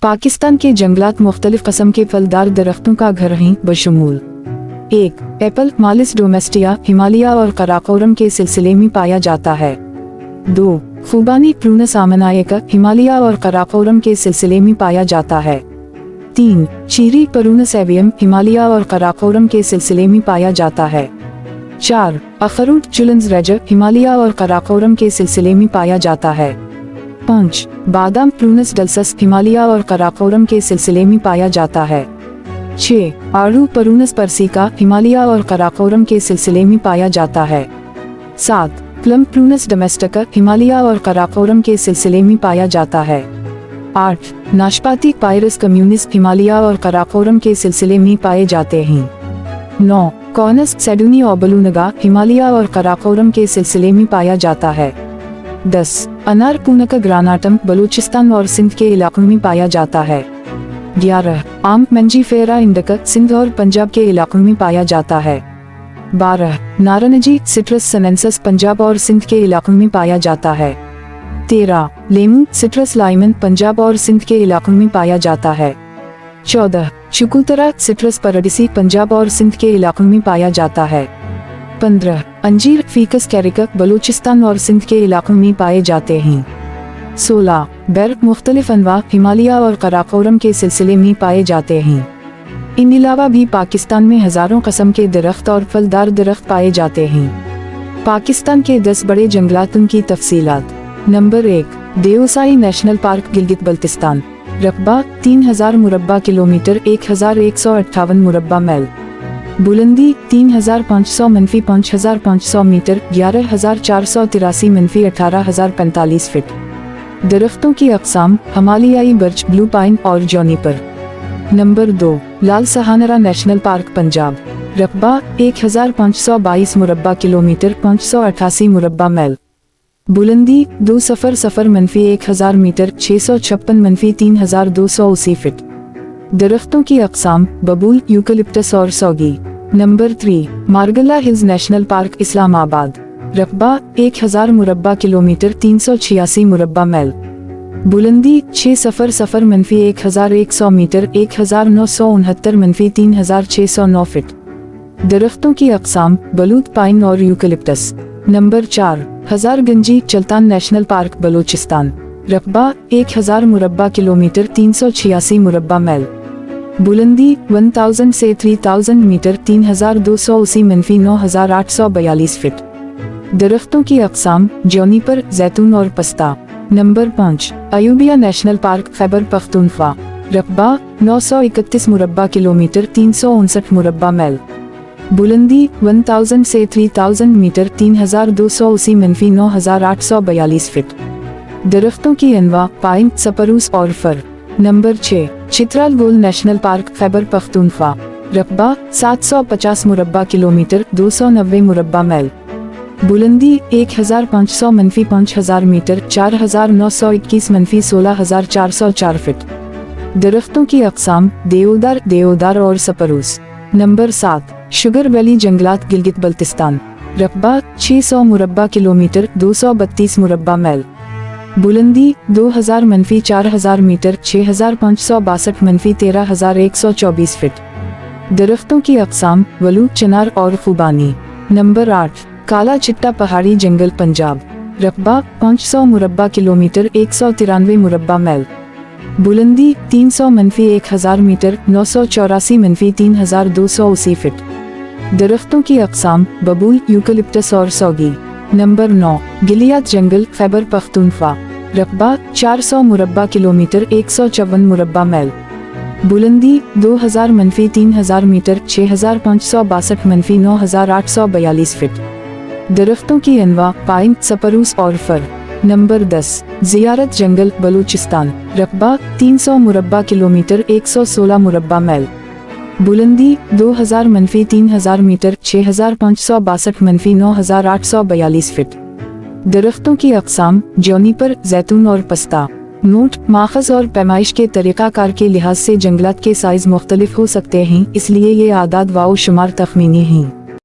पाकिस्तान के जंगलात मुख्तलिफ कस्म के फलदार दरख्तों का घर हैं बशमूल 1. एप्पल मालिस डोमेस्टिया हिमालय और कराकोरम के सिलसिले में पाया जाता है। 2. खुबानी प्रूनस आमनायका हिमालय और कराकोरम के सिलसिले में पाया जाता है। 3. चीरी परूनस एवियम हिमालय और कराकोरम के सिलसिले में पाया जाता है। 4. अखरूट चुलन्स रेजर हिमालय और कराकोरम के सिलसिले में पाया जाता है। 5. बादाम प्रूनस डलसस हिमालय और कराकोरम के सिलसिले में पाया जाता है। 6. आड़ू परूनस परसिका हिमालय और कराकोरम के सिलसिले में पाया जाता है। 7. प्लम प्रूनस डोमेस्टिका हिमालय और कराकोरम के सिलसिले में पाया जाता है। 8. नाशपाती पायरस कम्युनिस्ट हिमालय और कराकोरम के सिलसिले में पाए जाते हैं। 9. कॉर्नस सेडुनी ओबलूनगा हिमालय और कराकोरम के सिलसिले में पाया जाता है। 10. अनार पूनका ग्रानाटम बलूचिस्तान और सिंध के इलाकों में पाया जाता है। 11. आम मंजीफेरा इंडिका सिंध और पंजाब के इलाकों में पाया जाता है। 12. नारंगी सिट्रस सनेंसस पंजाब और सिंध के इलाकों में पाया जाता है। 13. लेमू सिट्रस लाइमन पंजाब और सिंध के इलाकों में पाया जाता है। 14. शुकुतरा सिट्रस परडिसी पंजाब और सिंध के इलाकों में पाया जाता है। 15. अंजीर फीकस कैरिका बलूचिस्तान और सिंध के इलाकों में पाए जाते हैं। 16. बैर मुख्तलिफ अनवा हिमालय और कराकोरम के सिलसिले में पाए जाते हैं। इन अलावा भी पाकिस्तान में हजारों कस्म के दरख्त और फलदार दरख्त पाए जाते हैं। पाकिस्तान के 10 बड़े जंगलात की तफसीलात। Number 1. Deosai national park Gilgit Baltistan. रकबा 3000 मुरब्बा किलोमीटर 1158 मुरब्बा मैल। बुलंदी 3500-5500 मीटर 11483-18045 फीट। दरख्तों की अक़साम हिमालयाई बर्च ब्लू पाइन और जॉनीपर। नंबर 2. लाल सहानरा नेशनल पार्क पंजाब। रकबा 1522 मुरब्बा किलोमीटर 588 मुरब्बा मैल। बुलंदी 200-1000 मीटर 656-3280 फीट। दरख्तों की अक़साम बबूल यूकलिप्टस और सौगी। नंबर 3. मार्गला हिल्स नेशनल पार्क इस्लामाबाद। रकबा 1000 मुरब्बा किलोमीटर 386 मुरब्बा मैल। बुलंदी 600-1100 मीटर 1969-3609 फीट। दरख्तों की अक़साम बलूत पाइन और eucalyptus. Number 4. Hazarganji Chiltan national park Balochistan. रकबा 1000 मुरब्बा किलोमीटर 386 मुरब्बा मैल। बुलंदी 1000 से 3000 मीटर 3280-9842 फीट। दरख्तों की अक़साम जॉनीपर जैतून और pasta. Number 5. Ayubia national park Khyber Pakhtunkhwa. रकबा 931 मुरब्बा किलोमीटर 359 मुरब्बा मैल। बुलंदी 1000 से 3000 मीटर 3280-9842 फीट। दरख्तों की अनवा पाइन सपरूस और फर। नंबर 6. चित्राल गोल नेशनल पार्क खैबर पख्तूनख्वा। रकबा 750 मुरब्बा किलोमीटर 290 मुरब्बा मैल। बुलंदी 1500-5000 मीटर 4921-16404 फीट। दरख्तों की अक़साम देवदार और सपरूस। नंबर 7. शुगर वैली जंगलात गिलगित बल्तिस्तान। रकबा 600 मुरब्बा किलोमीटर 232 मुरब्बा मैल। बुलंदी 2000-4000 मीटर 6562-13124 फीट। दरख्तों की अक़साम वलू चिनार और खुबानी। नंबर 8. काला चिट्टा पहाड़ी जंगल पंजाब। रकबा 500 मुरब्बा किलोमीटर 193 मुरब्बा मैल। बुलंदी 300-1000 मीटर 984-3280 फीट। दरख्तों की अक़साम बबूल यूकलिप्टस और सौगी। नंबर 9. गिलियात जंगल खैबर पख्तूनख्वा। रकबा 400 मुरब्बा किलोमीटर 154 मुरब्बा मैल। बुलंदी 2000-3000 मीटर 6562-9842 फीट। दरख्तों की अनवा पाइन सपरूस और फर। नंबर 10. जियारत जंगल बलूचिस्तान। रकबा 300 मुरब्बा किलोमीटर 116 मुरब्बा मैल। बुलंदी 2000-3000 मीटर 6562-9842 फीट। दरख्तों की अक़साम जॉनीपर जैतून और पस्ता। नोट माखज़ और पैमाइश के तरीक़ाकार के लिहाज से जंगलात के साइज मुख्तलिफ हो सकते हैं, इसलिए ये आदाद व शुमार तखमीनी हैं।